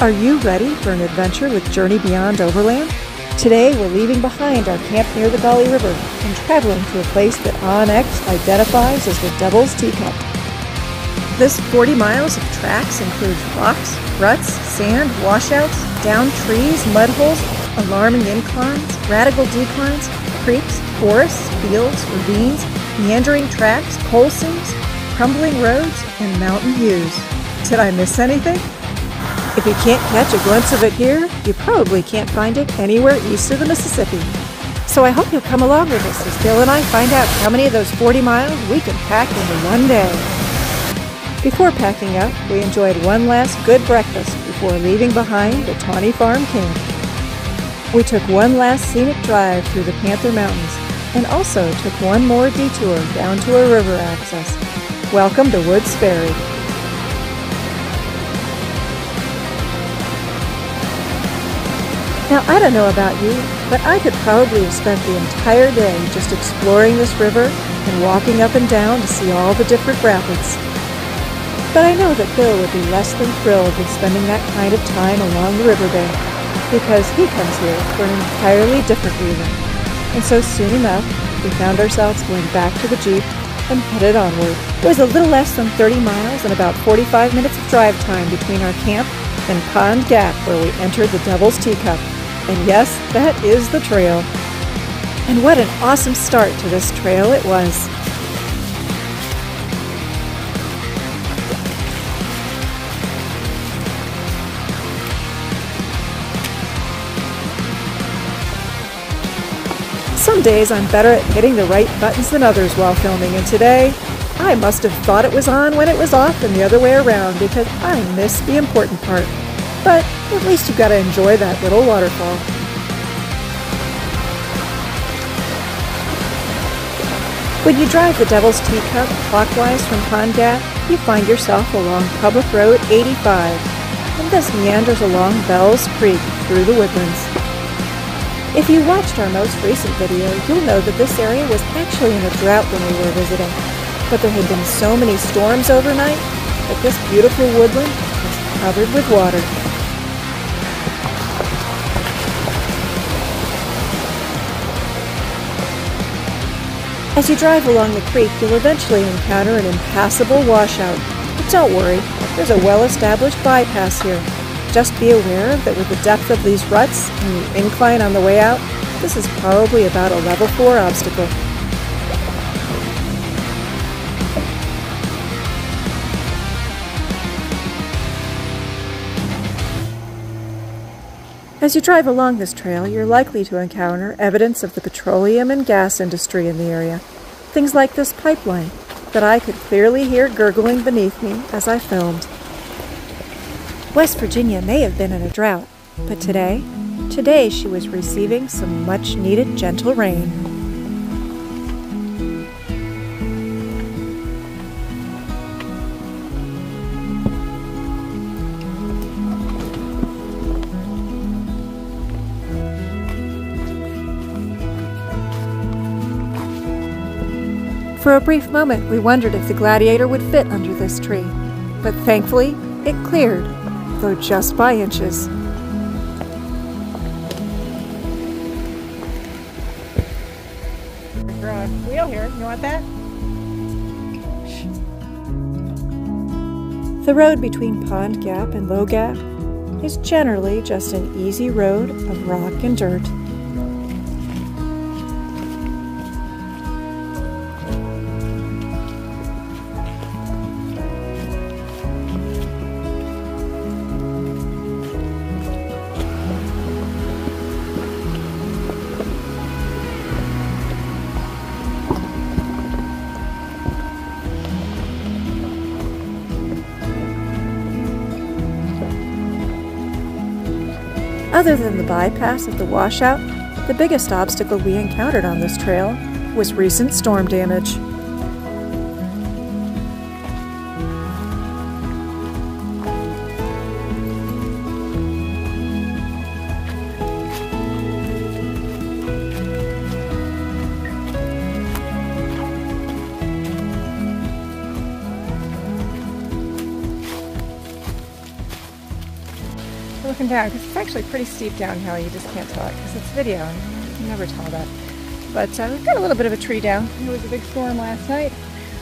Are you ready for an adventure with Journey Beyond Overland? Today we're leaving behind our camp near the Gully River and traveling to a place that onX identifies as the Devil's Teacup. This 40 miles of tracks includes rocks, ruts, sand, washouts, downed trees, mudholes, alarming inclines, radical declines, creeks, forests, fields, ravines, meandering tracks, coal seams, crumbling roads, and mountain views. Did I miss anything? If you can't catch a glimpse of it here, you probably can't find it anywhere east of the Mississippi. So I hope you'll come along with us as Bill and I find out how many of those 40 miles we can pack into one day. Before packing up, we enjoyed one last good breakfast before leaving behind the Tawny Farm camp. We took one last scenic drive through the Panther Mountains and also took one more detour down to a river access. Welcome to Woods Ferry. Now, I don't know about you, but I could probably have spent the entire day just exploring this river and walking up and down to see all the different rapids. But I know that Bill would be less than thrilled with spending that kind of time along the riverbank, because he comes here for an entirely different reason. And so soon enough, we found ourselves going back to the Jeep and headed onward. It was a little less than 30 miles and about 45 minutes of drive time between our camp and Pond Gap, where we entered the Devil's Teacup. And yes, that is the trail. And what an awesome start to this trail it was. Some days I'm better at hitting the right buttons than others while filming, and today I must have thought it was on when it was off and the other way around because I missed the important part. But at least you got to enjoy that little waterfall. When you drive the Devil's Teacup clockwise from Pond Gap, you find yourself along Public Road 85, and this meanders along Bell's Creek through the woodlands. If you watched our most recent video, you'll know that this area was actually in a drought when we were visiting, but there had been so many storms overnight that this beautiful woodland was covered with water. As you drive along the creek, you'll eventually encounter an impassable washout. But don't worry, there's a well-established bypass here. Just be aware that with the depth of these ruts and the incline on the way out, this is probably about a level 4 obstacle. As you drive along this trail, you're likely to encounter evidence of the petroleum and gas industry in the area. Things like this pipeline that I could clearly hear gurgling beneath me as I filmed. West Virginia may have been in a drought, but today she was receiving some much-needed gentle rain. For a brief moment, we wondered if the Gladiator would fit under this tree, but thankfully, it cleared, though just by inches. Wheel here, you want that? The road between Pond Gap and Low Gap is generally just an easy road of rock and dirt. Other than the bypass at the washout, the biggest obstacle we encountered on this trail was recent storm damage. looking down, because it's actually pretty steep downhill. You just can't tell it because it's video, and you can never tell that. But we've got a little bit of a tree down. It was a big storm last night.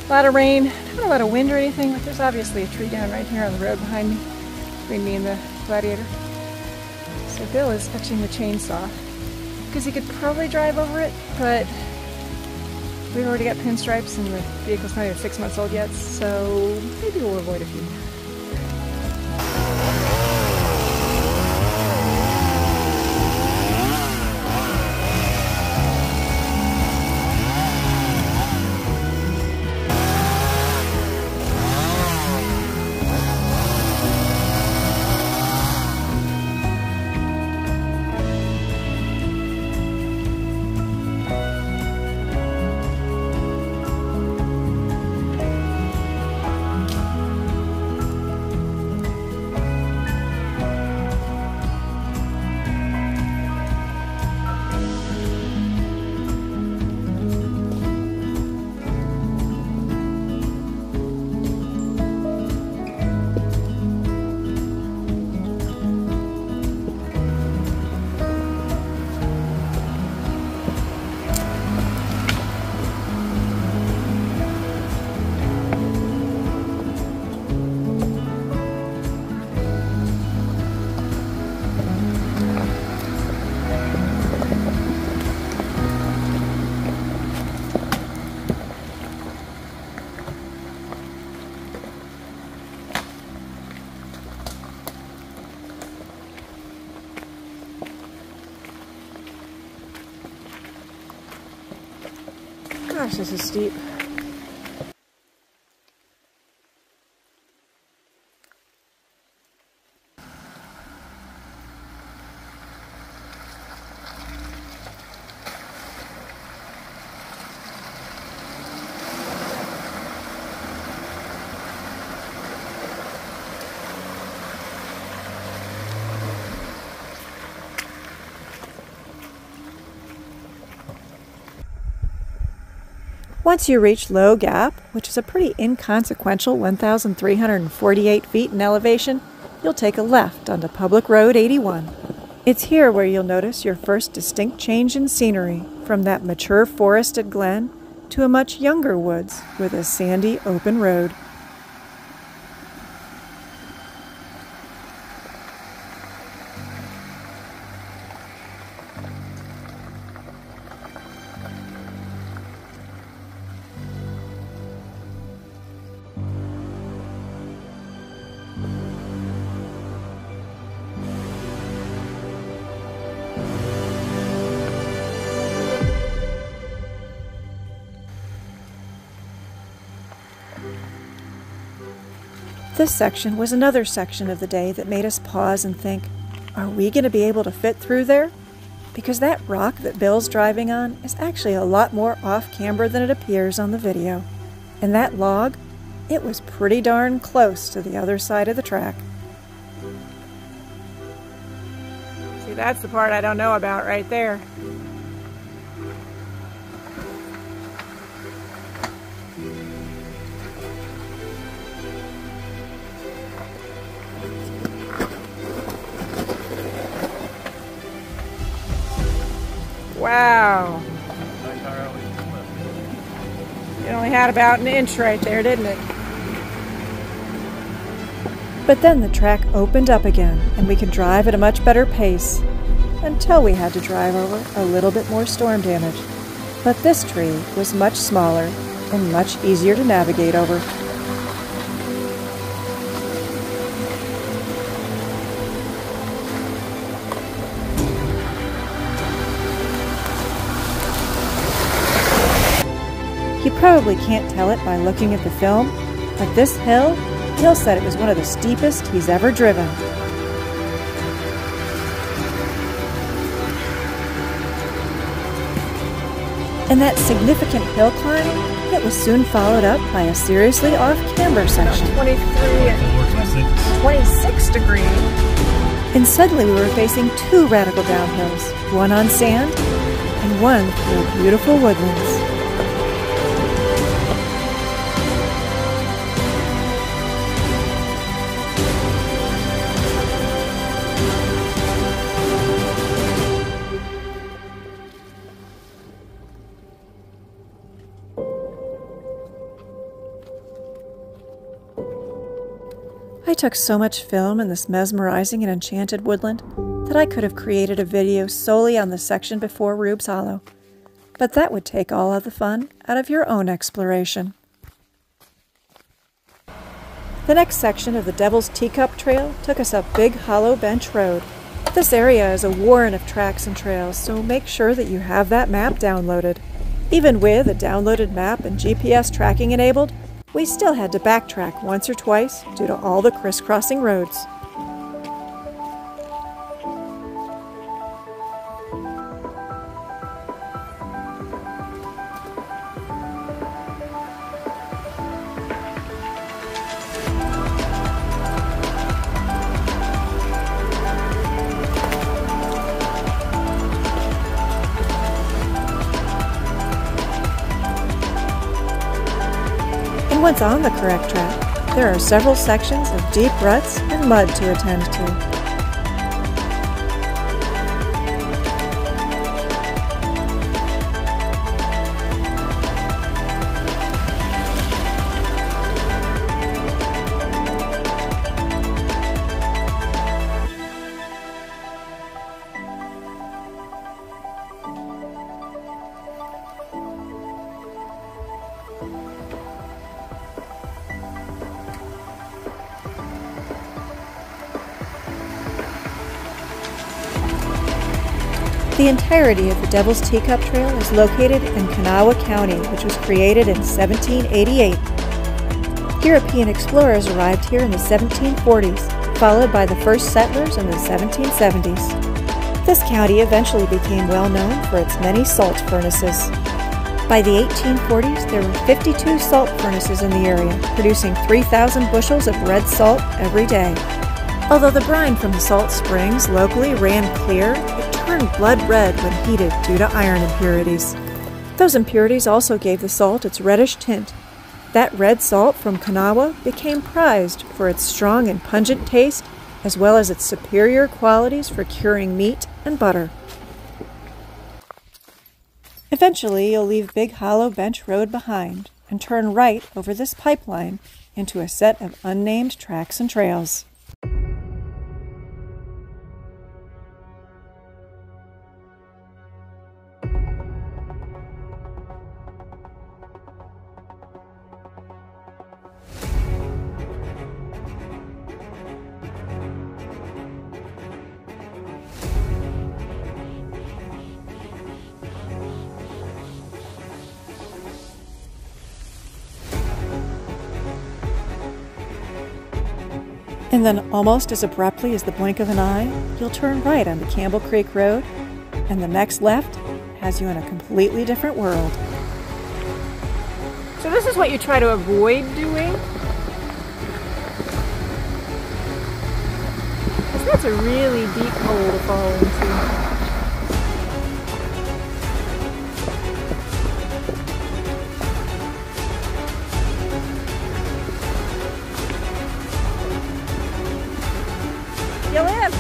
A lot of rain, not a lot of wind or anything, but there's obviously a tree down right here on the road behind me, between me and the Gladiator. So Bill is touching the chainsaw, because he could probably drive over it, but we've already got pinstripes and the vehicle's not even 6 months old yet, so maybe we'll avoid a few. Gosh, this is steep. Once you reach Low Gap, which is a pretty inconsequential 1,348 feet in elevation, you'll take a left onto Public Road 81. It's here where you'll notice your first distinct change in scenery from that mature forested glen to a much younger woods with a sandy open road. This section was another section of the day that made us pause and think, are we going to be able to fit through there? Because that rock that Bill's driving on is actually a lot more off-camber than it appears on the video. And that log, it was pretty darn close to the other side of the track. See, that's the part I don't know about right there. Wow. It only had about an inch right there, didn't it? But then the track opened up again, and we could drive at a much better pace, until we had to drive over a little bit more storm damage. But this tree was much smaller and much easier to navigate over. You probably can't tell it by looking at the film, but this hill, Bill said it was one of the steepest he's ever driven. And that significant hill climb, it was soon followed up by a seriously off-camber section. 23 and 26 degrees. And suddenly we were facing two radical downhills, one on sand and one through beautiful woodlands. took so much film in this mesmerizing and enchanted woodland that I could have created a video solely on the section before Rube's Hollow, but that would take all of the fun out of your own exploration. The next section of the Devil's Teacup Trail took us up Big Hollow Bench Road. This area is a warren of tracks and trails, so make sure that you have that map downloaded. Even with a downloaded map and GPS tracking enabled, we still had to backtrack once or twice due to all the crisscrossing roads. Once on the correct track, there are several sections of deep ruts and mud to attend to. The entirety of the Devil's Teacup Trail is located in Kanawha County, which was created in 1788. European explorers arrived here in the 1740s, followed by the first settlers in the 1770s. This county eventually became well known for its many salt furnaces. By the 1840s, there were 52 salt furnaces in the area, producing 3,000 bushels of red salt every day. Although the brine from the salt springs locally ran clear, it turned blood red when heated due to iron impurities. Those impurities also gave the salt its reddish tint. That red salt from Kanawha became prized for its strong and pungent taste, as well as its superior qualities for curing meat and butter. Eventually, you'll leave Big Hollow Bench Road behind and turn right over this pipeline into a set of unnamed tracks and trails. And then, almost as abruptly as the blink of an eye, you'll turn right onto Campbell Creek Road, and the next left has you in a completely different world. So this is what you try to avoid doing? Because that's a really deep hole to fall into. You live.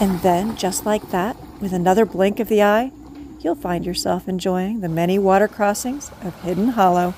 And then, just like that, with another blink of the eye, you'll find yourself enjoying the many water crossings of Hidden Hollow.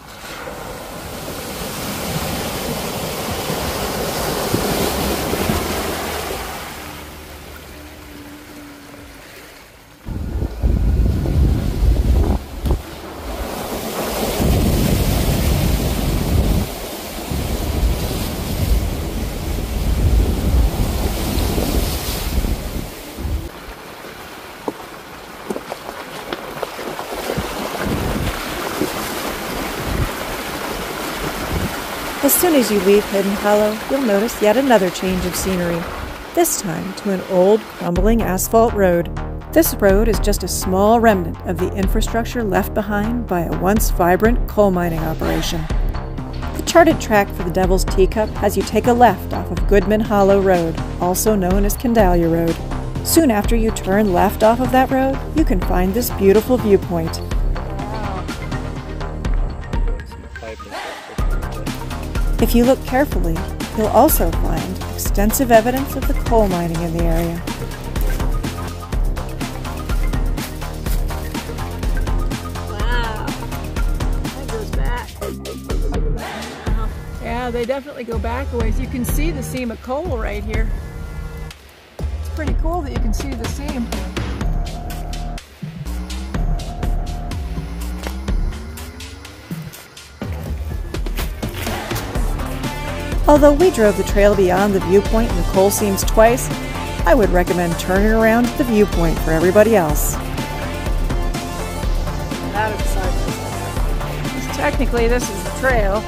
As soon as you leave Hidden Hollow, you'll notice yet another change of scenery, this time to an old, crumbling asphalt road. This road is just a small remnant of the infrastructure left behind by a once vibrant coal mining operation. The charted track for the Devil's Teacup has you take a left off of Goodman Hollow Road, also known as Candalia Road. Soon after you turn left off of that road, you can find this beautiful viewpoint. If you look carefully, you'll also find extensive evidence of the coal mining in the area. Wow, that goes back. Wow. Yeah, they definitely go back a ways. You can see the seam of coal right here. It's pretty cool that you can see the seam. Although we drove the trail beyond the viewpoint and the coal seams twice, I would recommend turning around at the viewpoint for everybody else. Out of the side. Technically, this is the trail.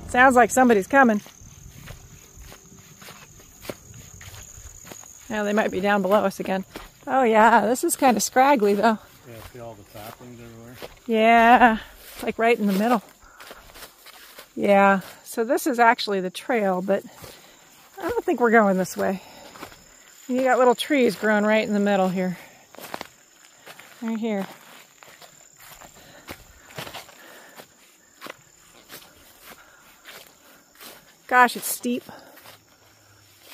Sounds like somebody's coming. Now they might be down below us again. Oh yeah, this is kind of scraggly though. Yeah, see all the saplings everywhere? Yeah, like right in the middle. Yeah, so this is actually the trail, but I don't think we're going this way. You got little trees growing right in the middle here. Right here. Gosh, it's steep.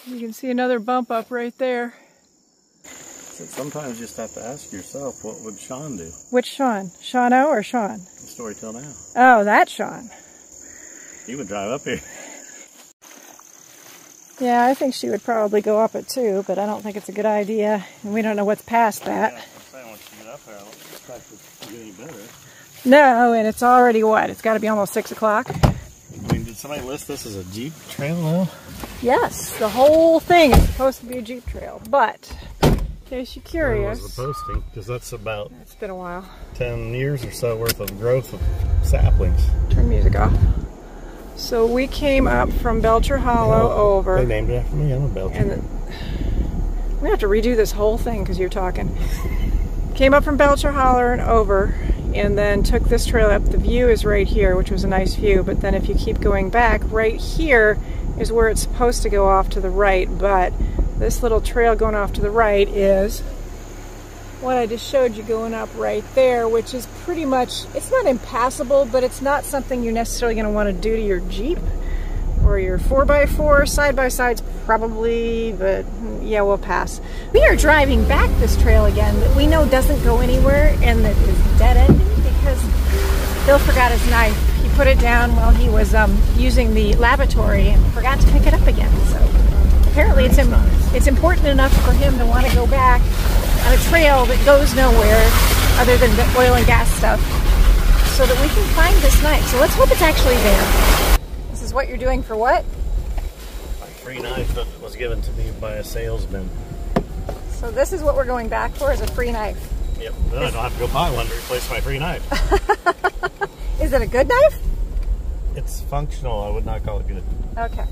You can see another bump up right there. So sometimes you just have to ask yourself, what would Sean do? Which Sean? Sean-O or Sean? The story till now. Oh, that Sean. He would drive up here. Yeah, I think she would probably go up it too, but I don't think it's a good idea. And we don't know what's past that. Yeah, I'm saying once you get up there, I don't expect it to get any better. No, and it's already what? It's got to be almost 6 o'clock. I mean, did somebody list this as a Jeep trail now? Yes, the whole thing is supposed to be a Jeep trail, but in case you're curious. Where was the posting? Because that's about It's been a while. 10 years or so worth of growth of saplings. Turn music off. So we came up from Belcher Hollow over. They named it after me. I'm a Belcher. And we have to redo this whole thing because you're talking. Came up from Belcher Hollow and over, and then took this trail up. The view is right here, which was a nice view, but then if you keep going back, right here is where it's supposed to go off to the right, but this little trail going off to the right is what I just showed you going up right there, which is pretty much, it's not impassable, but it's not something you're necessarily going to want to do to your Jeep or your 4x4. Side-by-sides probably, but yeah, we'll pass. We are driving back this trail again that we know doesn't go anywhere and that is dead-ending because Bill forgot his knife. He put it down while he was using the lavatory and forgot to pick it up again. So apparently it's important enough for him to want to go back on a trail that goes nowhere other than the oil and gas stuff so that we can find this knife. So let's hope it's actually there. This is what you're doing for what? My free knife that was given to me by a salesman. So this is what we're going back for, is a free knife. Yep, then I don't have to go buy one to replace my free knife. Is it a good knife? It's functional, I would not call it good. Okay.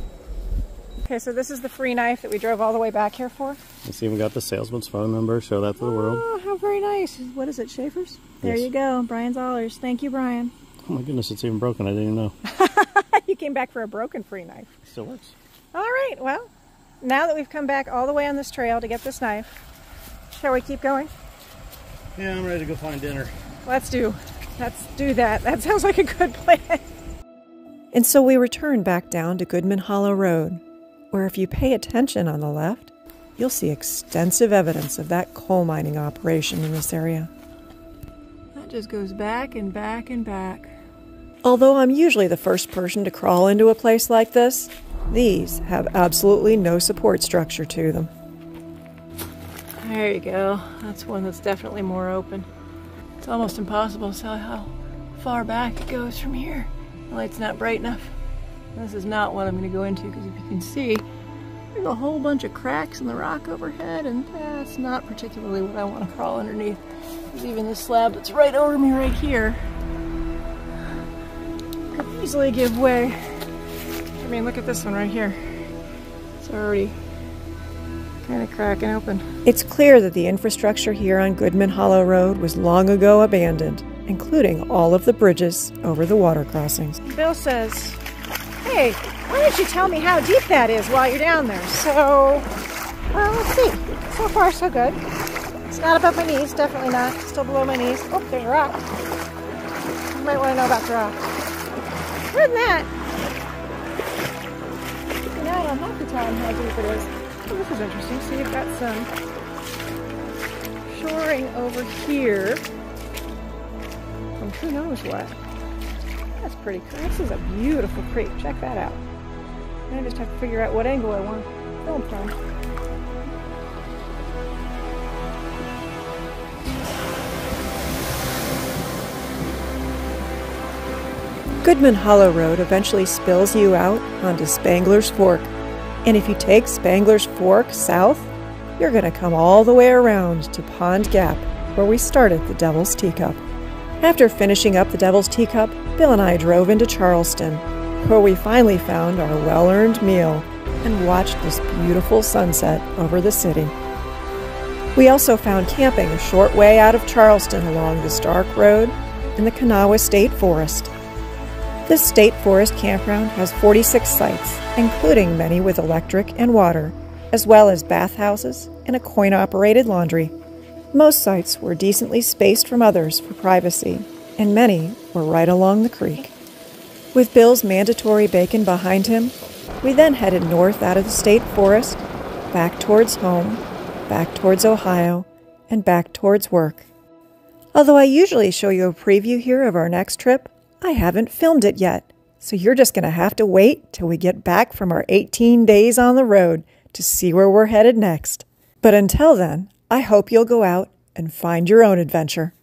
Okay, so this is the free knife that we drove all the way back here for. It's even got the salesman's phone number, show that to the world. Oh, how very nice. What is it, Schaefer's? There Yes. you go, Brian Zollers. Thank you, Brian. Oh my goodness, it's even broken, I didn't even know. You came back for a broken free knife. Still works. All right, well, now that we've come back all the way on this trail to get this knife, shall we keep going? Yeah, I'm ready to go find dinner. Let's do that. That sounds like a good plan. And so we return back down to Goodman Hollow Road, where if you pay attention on the left, you'll see extensive evidence of that coal mining operation in this area. That just goes back and back and back. Although I'm usually the first person to crawl into a place like this, these have absolutely no support structure to them. There you go. That's one that's definitely more open. It's almost impossible to tell how far back it goes from here. The light's not bright enough. This is not what I'm going to go into because if you can see, there's a whole bunch of cracks in the rock overhead, and that's not particularly what I want to crawl underneath. There's even this slab that's right over me right here. could easily give way. I mean, look at this one right here. It's already kind of cracking open. It's clear that the infrastructure here on Goodman Hollow Road was long ago abandoned, including all of the bridges over the water crossings. Bill says, hey, why don't you tell me how deep that is while you're down there? So, well, let's see. So far, so good. It's not above my knees, definitely not. Still below my knees. Oh, there's a rock. You might want to know about the rock. Other than that, now I don't have to tell him how deep it is. Oh, this is interesting. So you've got some shoring over here from who knows what. That's pretty cool. This is a beautiful creek. Check that out. I just have to figure out what angle I want to film from. Goodman Hollow Road eventually spills you out onto Spangler's Fork. And if you take Spangler's Fork south, you're going to come all the way around to Pond Gap, where we started the Devil's Teacup. After finishing up the Devil's Teacup, Bill and I drove into Charleston, where we finally found our well-earned meal and watched this beautiful sunset over the city. We also found camping a short way out of Charleston along the Stark Road in the Kanawha State Forest. This state forest campground has 46 sites, including many with electric and water, as well as bathhouses and a coin-operated laundry. Most sites were decently spaced from others for privacy, and many were right along the creek. With Bill's mandatory bacon behind him, we then headed north out of the state forest, back towards home, back towards Ohio, and back towards work. Although I usually show you a preview here of our next trip, I haven't filmed it yet, so you're just going to have to wait till we get back from our 18 days on the road to see where we're headed next. But until then, I hope you'll go out and find your own adventure.